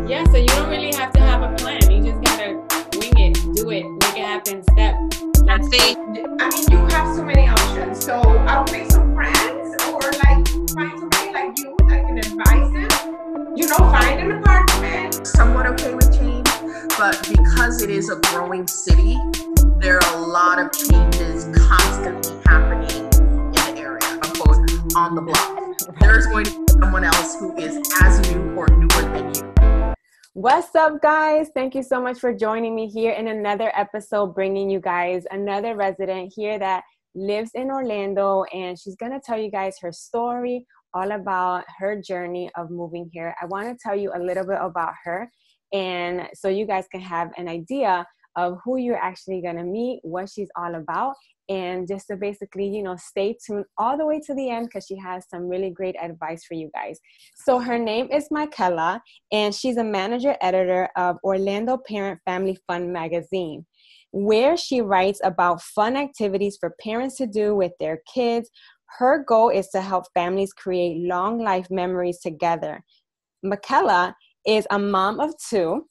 Yeah, so you don't really have to have a plan. You just gotta wing it, do it, make it happen, step. That's See, I mean, you have so many options. So I'll make some friends or like find somebody like you that can advise them. Find an apartment. somewhat okay with change, but because it is a growing city, there are a lot of changes constantly happening in the area, unquote, on the block. There's going to be someone else who is as new or newer than you. What's up, guys? Thank you so much for joining me here in another episode, bringing you guys another resident here that lives in Orlando, and she's going to tell you guys her story, all about her journey of moving here. I want to tell you a little bit about her, and so you guys can have an idea of who you're actually going to meet, what she's all about, and just to basically, stay tuned all the way to the end because she has some really great advice for you guys. So her name is Mikaela, and she's a manager editor of Orlando Parent Family Fun magazine, where she writes about fun activities for parents to do with their kids. Her goal is to help families create long life memories together. Mikaela is a mom of two,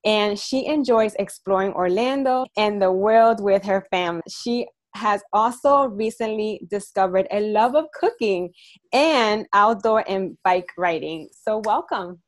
and she enjoys exploring Orlando and the world with her family. She has also recently discovered a love of cooking and outdoor and bike riding. So welcome.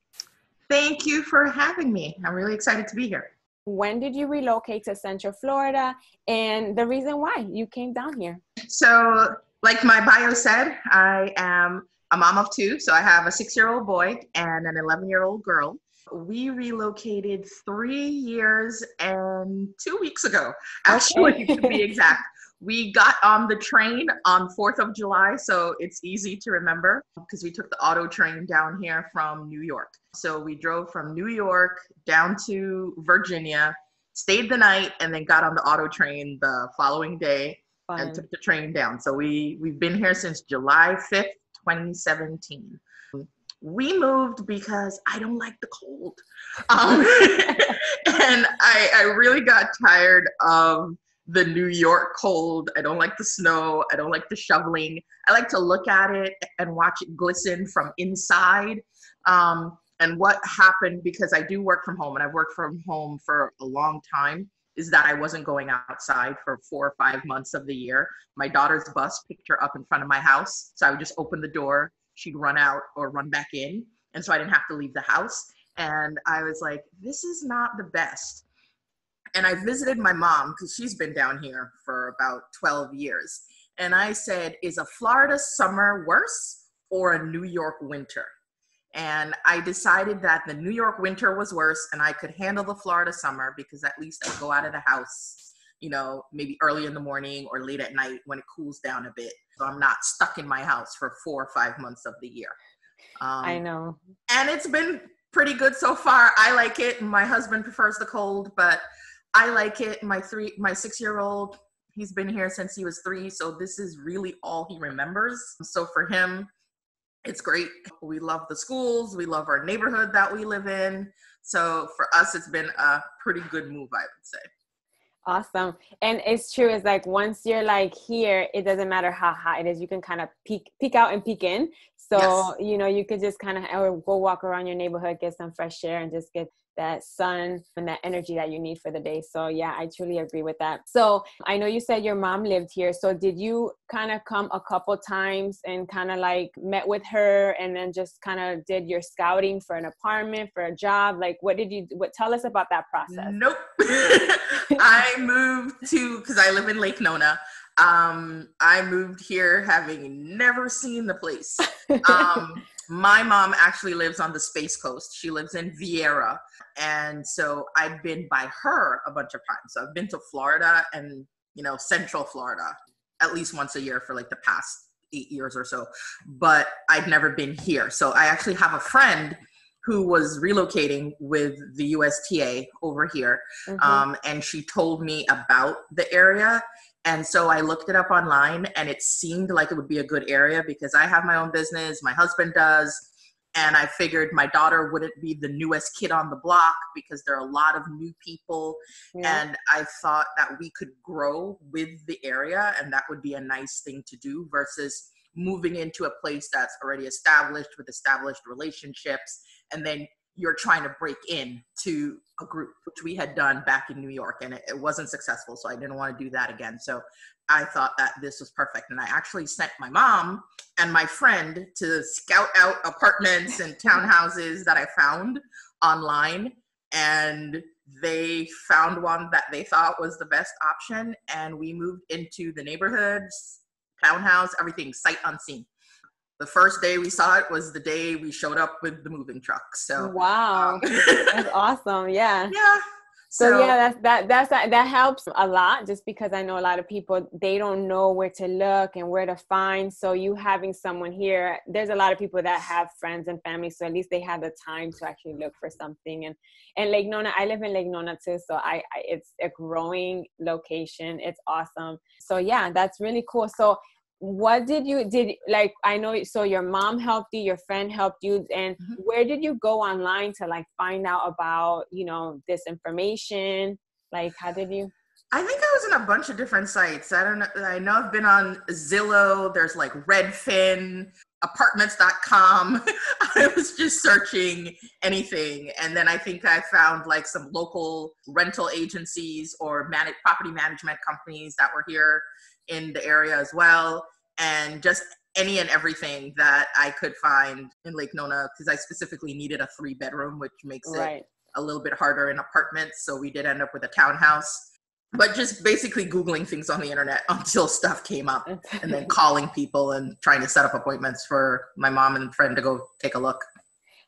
Thank you for having me. I'm really excited to be here. When did you relocate to Central Florida, and the reason why you came down here? So, like my bio said, I am a mom of two. So I have a 6-year-old boy and an 11-year-old girl. We relocated 3 years and 2 weeks ago, actually, to be exact. We got on the train on 4th of July, so it's easy to remember because we took the auto train down here from New York. So we drove from New York down to Virginia, stayed the night, and then got on the auto train the following day. Fun. And took the train down. So we've been here since July 5th, 2017. We moved because I don't like the cold. And I really got tired of the New York cold. I don't like the snow. I don't like the shoveling. I like to look at it and watch it glisten from inside. And what happened, because I do work from home and I've worked from home for a long time, is that I wasn't going outside for 4 or 5 months of the year. My daughter's bus picked her up in front of my house. So I would just open the door, she'd run out or run back in. And so I didn't have to leave the house. And I was like, this is not the best. And I visited my mom because she's been down here for about 12 years. And I said, is a Florida summer worse or a New York winter? And I decided that the New York winter was worse and I could handle the Florida summer because at least I go out of the house, maybe early in the morning or late at night when it cools down a bit. So I'm not stuck in my house for 4 or 5 months of the year. I know. And it's been pretty good so far. I like it. My husband prefers the cold, but I like it. My 6-year-old, he's been here since he was 3. So this is really all he remembers. So for him, it's great. We love the schools. We love our neighborhood that we live in. So for us, it's been a pretty good move, I would say. Awesome. And it's true. It's like once you're like here, it doesn't matter how hot it is. You can kind of peek out and peek in. So, Yes. You could just kind of go walk around your neighborhood, get some fresh air and just get that sun and that energy that you need for the day. So yeah, I truly agree with that. So I know you said your mom lived here. So did you kind of come a couple times and kind of like met with her and then just kind of did your scouting for an apartment, for a job? Like tell us about that process. Nope. I moved because I live in Lake Nona. I moved here having never seen the place. My mom actually lives on the Space Coast. She lives in Vieira. And so I've been by her a bunch of times. So I've been to Florida and, Central Florida at least once a year for like the past 8 years or so. But I've never been here. So I actually have a friend who was relocating with the USTA over here. Mm-hmm. And she told me about the area. And so I looked it up online and it seemed like it would be a good area because I have my own business, my husband does. And I figured my daughter wouldn't be the newest kid on the block because there are a lot of new people. Yeah. And I thought that we could grow with the area and that would be a nice thing to do versus moving into a place that's already established with established relationships. And then you're trying to break in to a group, which we had done back in New York, and it wasn't successful. So I didn't want to do that again. So I thought that this was perfect. And I actually sent my mom and my friend to scout out apartments and townhouses that I found online. And they found one that they thought was the best option. And we moved into the neighborhoods, townhouse, everything sight unseen. The first day we saw it was the day we showed up with the moving truck. So wow, that's awesome. Yeah. Yeah. So yeah, that helps a lot, just because I know a lot of people, they don't know where to look and where to find. So you having someone here, there's a lot of people that have friends and family, so at least they have the time to actually look for something. And Lake Nona, I live in Lake Nona too, so I it's a growing location. It's awesome. So yeah, that's really cool. So what did like, I know, so your mom helped you, your friend helped you, and where did you go online to like find out about, this information? Like, how did you? I think I was in a bunch of different sites. I don't know. I know I've been on Zillow. There's like Redfin, apartments.com. I was just searching anything. And then I think I found like some local rental agencies or property management companies that were here in the area as well, and just any and everything that I could find in Lake Nona, because I specifically needed a 3-bedroom, which makes it a little bit harder in apartments. So we did end up with a townhouse, but just basically Googling things on the internet until stuff came up, and then calling people and trying to set up appointments for my mom and friend to go take a look.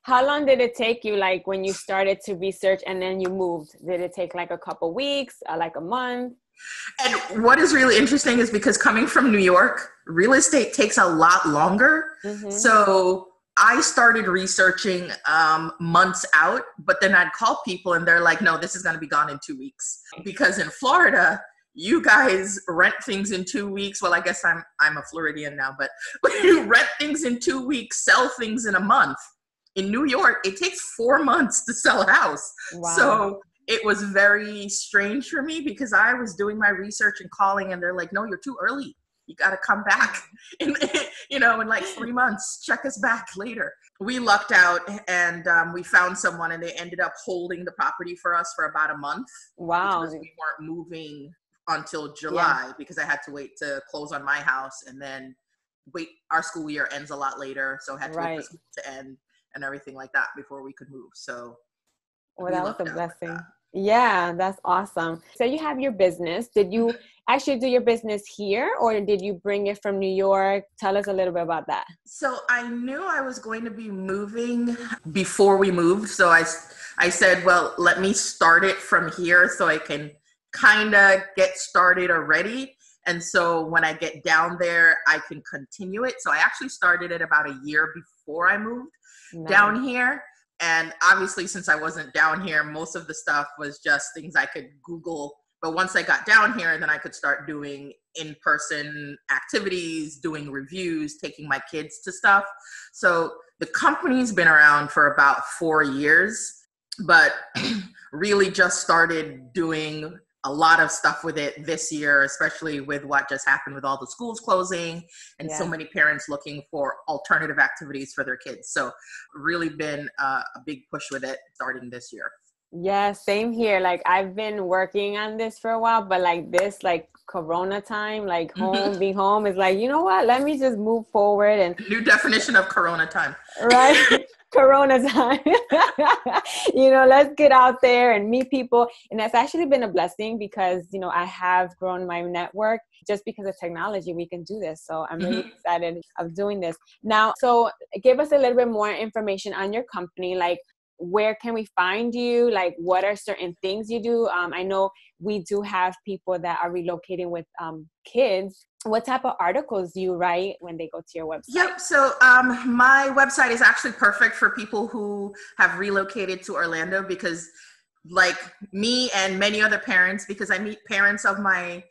How long did it take you, like when you started to research and then you moved? Did it take like a couple weeks, like a month? And what is really interesting is because coming from New York, real estate takes a lot longer. So I started researching months out, but then I'd call people and they're like, no, this is going to be gone in 2 weeks. Because in Florida, you guys rent things in 2 weeks. Well, I guess I'm a Floridian now, but you rent things in 2 weeks, sell things in a month. In New York, it takes 4 months to sell a house. Wow. So it was very strange for me because I was doing my research and calling, and they're like, no, you're too early. You got to come back in like 3 months. Check us back later. We lucked out, and we found someone, and they ended up holding the property for us for about a month. Wow. Because we weren't moving until July because I had to wait to close on my house, and then our school year ends a lot later. So I had to wait for school to end and everything like that before we could move. So that was a blessing. Yeah, that's awesome. So you have your business. Did you actually do your business here, or did you bring it from New York? Tell us a little bit about that. So I knew I was going to be moving before we moved. So I said, well, let me start it from here so I can kind of get started already. And so when I get down there, I can continue it. So I actually started it about a year before I moved down here. And obviously, since I wasn't down here, most of the stuff was just things I could Google. But once I got down here, then I could start doing in-person activities, doing reviews, taking my kids to stuff. So the company's been around for about 4 years, but really just started doing a lot of stuff with it this year, especially with what just happened with all the schools closing and so many parents looking for alternative activities for their kids. So really been a big push with it starting this year. Yeah, same here. Like I've been working on this for a while, but like this, like Corona time, like being home is like, you know what, let me just move forward. And new definition of Corona time. Right. Corona time. Let's get out there and meet people. And that's actually been a blessing because, I have grown my network just because of technology. We can do this. So I'm really excited of doing this. Now, so give us a little bit more information on your company. Like, where can we find you? Like, what are certain things you do? I know we do have people that are relocating with kids. What type of articles do you write when they go to your website? Yep. So my website is actually perfect for people who have relocated to Orlando because like me and many other parents, because I meet parents of my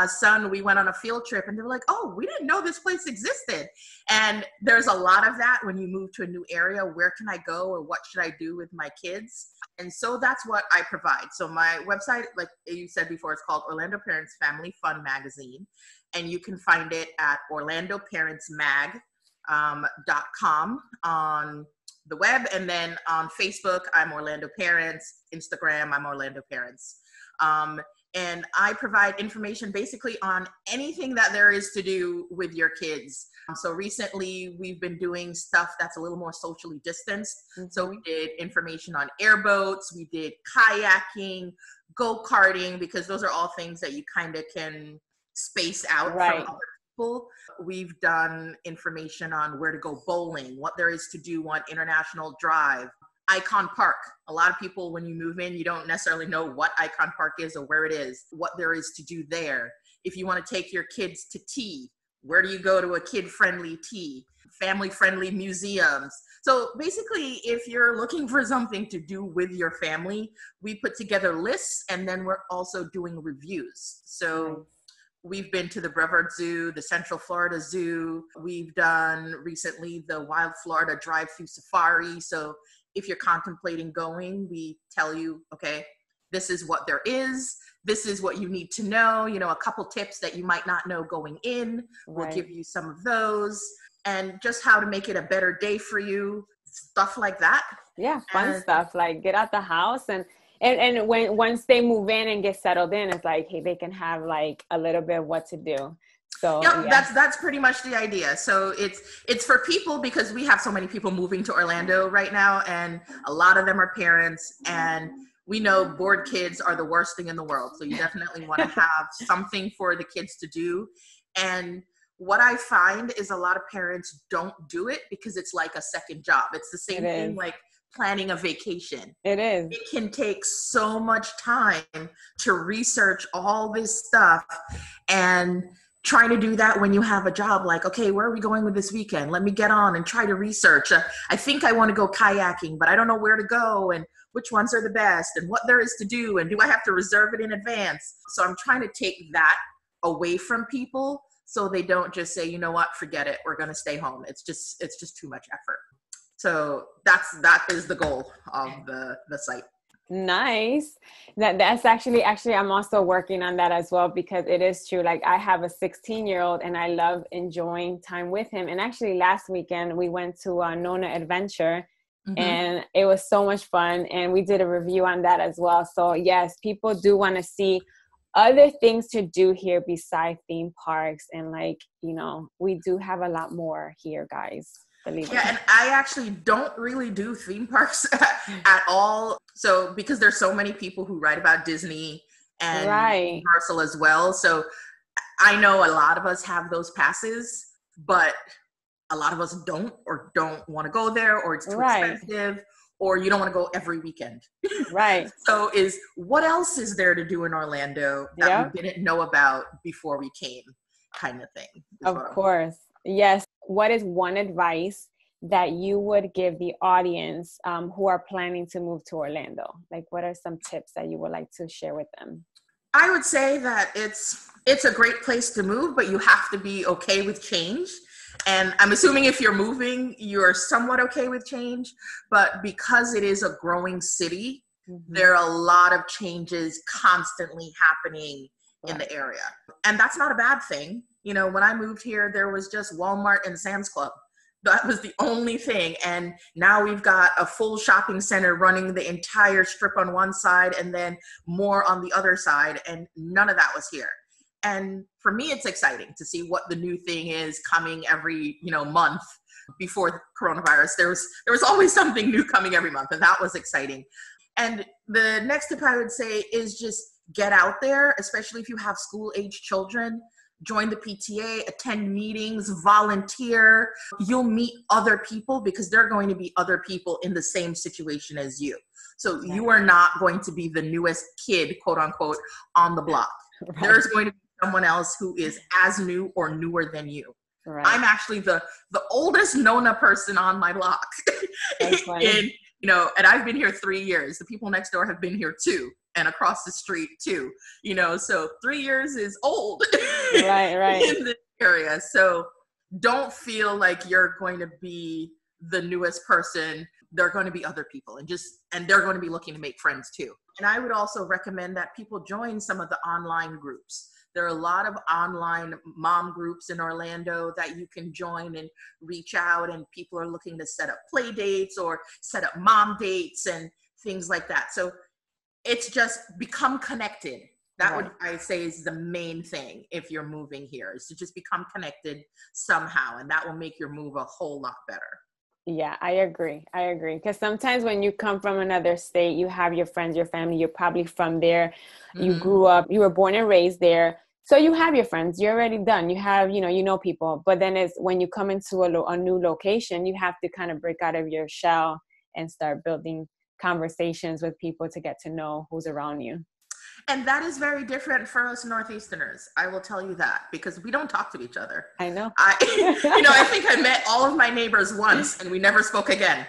son, we went on a field trip and they were like, oh, we didn't know this place existed. And there's a lot of that when you move to a new area. Where can I go or what should I do with my kids? And so that's what I provide. So my website, like you said before, it's called Orlando Parents Family Fun Magazine. And you can find it at orlandoparentsmag.com on the web. And then on Facebook, I'm Orlando Parents. Instagram, I'm Orlando Parents. And I provide information basically on anything that there is to do with your kids. So recently we've been doing stuff that's a little more socially distanced. Mm-hmm. So we did information on airboats, we did kayaking, go-karting, because those are all things that you kind of can space out from other people. We've done information on where to go bowling, what there is to do on International Drive, Icon Park. A lot of people, when you move in, you don't necessarily know what Icon Park is or where it is, what there is to do there. If you want to take your kids to tea, where do you go to a kid-friendly tea? Family-friendly museums. So basically, if you're looking for something to do with your family, we put together lists, and then we're also doing reviews. So we've been to the Brevard Zoo, the Central Florida Zoo. We've done recently the Wild Florida Drive-Through Safari. So if you're contemplating going, we tell you, okay, this is what there is. This is what you need to know. You know, a couple tips that you might not know going in. We'll give you some of those, and just how to make it a better day for you, stuff like that. Yeah, fun stuff, like get out the house and when once they move in and get settled in, it's like, hey, they can have like a little bit of what to do. So that's pretty much the idea. So it's for people, because we have so many people moving to Orlando right now, and a lot of them are parents, and we know bored kids are the worst thing in the world. So you definitely want to have something for the kids to do. And what I find is a lot of parents don't do it because it's like a second job. It's the same thing like planning a vacation. It is. It can take so much time to research all this stuff, and trying to do that when you have a job, like, okay, where are we going with this weekend? Let me get on and try to research. I think I want to go kayaking, but I don't know where to go and which ones are the best and what there is to do, and do I have to reserve it in advance? So I'm trying to take that away from people, so they don't just say, you know what, forget it, we're going to stay home. It's just too much effort. So that is the goal of the site. Nice. That's actually I'm also working on that as well, because it is true. Like, I have a 16-year-old and I love enjoying time with him. And actually last weekend we went to a Nona Adventure, and it was so much fun. And we did a review on that as well. So yes, people do want to see other things to do here besides theme parks. And like, you know, we do have a lot more here, guys. Yeah, and I actually don't really do theme parks at all. So because there's so many people who write about Disney and Universal as well. So I know a lot of us have those passes, but a lot of us don't, or don't want to go there, or it's too expensive, or you don't want to go every weekend. So what else is there to do in Orlando that we didn't know about before we came, kind of thing. Of course. Yes. What is one advice that you would give the audience who are planning to move to Orlando? Like, what are some tips that you would like to share with them? I would say that it's a great place to move, but you have to be okay with change. And I'm assuming if you're moving, you're somewhat okay with change, but because it is a growing city, there are a lot of changes constantly happening in the area. And that's not a bad thing. You know, when I moved here, there was just Walmart and Sam's Club. That was the only thing. And now we've got a full shopping center running the entire strip on one side and then more on the other side. And none of that was here. And for me, it's exciting to see what the new thing is coming every, month. Before the coronavirus, there was always something new coming every month. And that was exciting. And the next tip I would say is just get out there, especially if you have school-age children. Join the PTA, attend meetings, volunteer. You'll meet other people because there are going to be other people in the same situation as you. So you are not going to be the newest kid, quote unquote, on the block. There's going to be someone else who is as new or newer than you. I'm actually the oldest Nona person on my block. And I've been here 3 years. The people next door have been here 2. And across the street too, so 3 years is old in this area. So don't feel like you're going to be the newest person. There are going to be other people and they're going to be looking to make friends too. And I would also recommend that people join some of the online groups. There are a lot of online mom groups in Orlando that you can join and reach out, and people are looking to set up play dates or set up mom dates and things like that. So it's just become connected. That Right. would, I say, is the main thing if you're moving here, is to just become connected somehow, and that will make your move a whole lot better. Yeah, I agree. I agree. Because sometimes when you come from another state, you have your friends, your family, you're probably from there. You grew up, you were born and raised there. So you have your friends, you're already done. You have, you know people. But then it's when you come into a new location, you have to kind of break out of your shell and start building conversations with people to get to know who's around you. And that is very different for us Northeasterners. I will tell you that, because we don't talk to each other. I know. I think I met all of my neighbors once and we never spoke again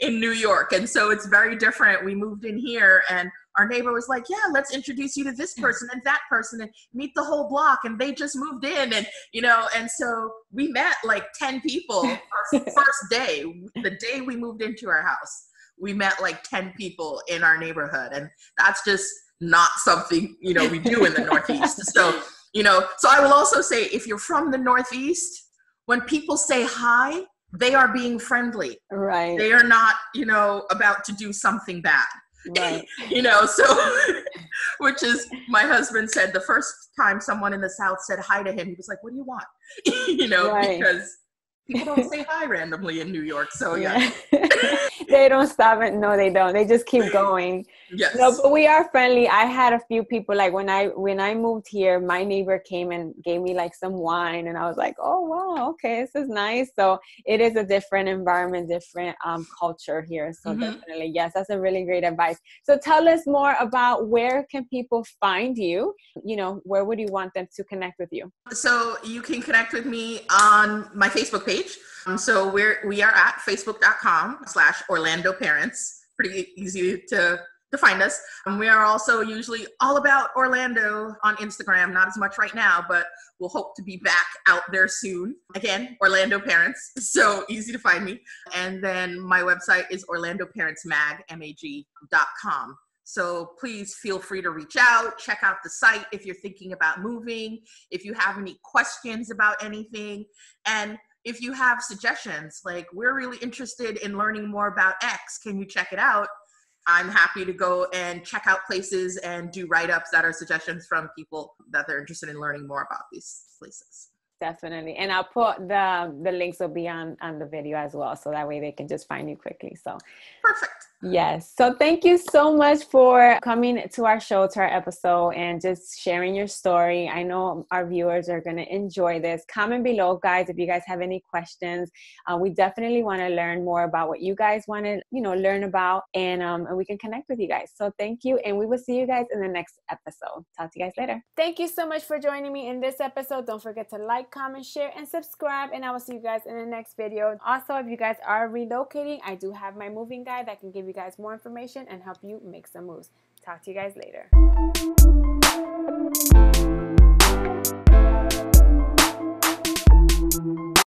in New York. And so it's very different. We moved in here and our neighbor was like, yeah, let's introduce you to this person and that person and meet the whole block. And they just moved in and, and so we met like 10 people our first day, the day we moved into our house. We met like 10 people in our neighborhood, and that's just not something, we do in the Northeast. So, so I will also say, if you're from the Northeast, when people say hi, they are being friendly. Right. They are not, about to do something bad. Right. So, which is, my husband said the first time someone in the South said hi to him, he was like, what do you want? Right. Because people don't say hi randomly in New York. So yeah. They don't stop it. No, they don't. They just keep going. Yes. No, but we are friendly. I had a few people, like when I moved here, my neighbor came and gave me like some wine, and I was like, oh wow, okay, this is nice. So it is a different environment, different culture here. So definitely, yes, that's a really great advice. So tell us more about, where can people find you? Where would you want them to connect with you? So you can connect with me on my Facebook page. So we are at facebook.com/Orlando Parents. Pretty easy to find us. We are also usually all about Orlando on Instagram, not as much right now, but we'll hope to be back out there soon. Again, Orlando Parents, so easy to find me. And then my website is orlandoparentsmag.com. So please feel free to reach out, check out the site if you're thinking about moving, if you have any questions about anything, and if you have suggestions, like, we're really interested in learning more about X, can you check it out? I'm happy to go and check out places and do write-ups that are suggestions from people that they're interested in learning more about these places. Definitely. And I'll put the links will be on the video as well. So that way they can just find you quickly. So perfect. Yes. So thank you so much for coming to our show, to our episode, and just sharing your story. I know our viewers are going to enjoy this. Comment below, guys, if you guys have any questions. We definitely want to learn more about what you guys want to, learn about, and we can connect with you guys. So thank you. And we will see you guys in the next episode. Talk to you guys later. Thank you so much for joining me in this episode. Don't forget to like, comment, share, and subscribe. And I will see you guys in the next video. Also, if you guys are relocating, I do have my moving guide that can give you guys more information and help you make some moves. Talk to you guys later.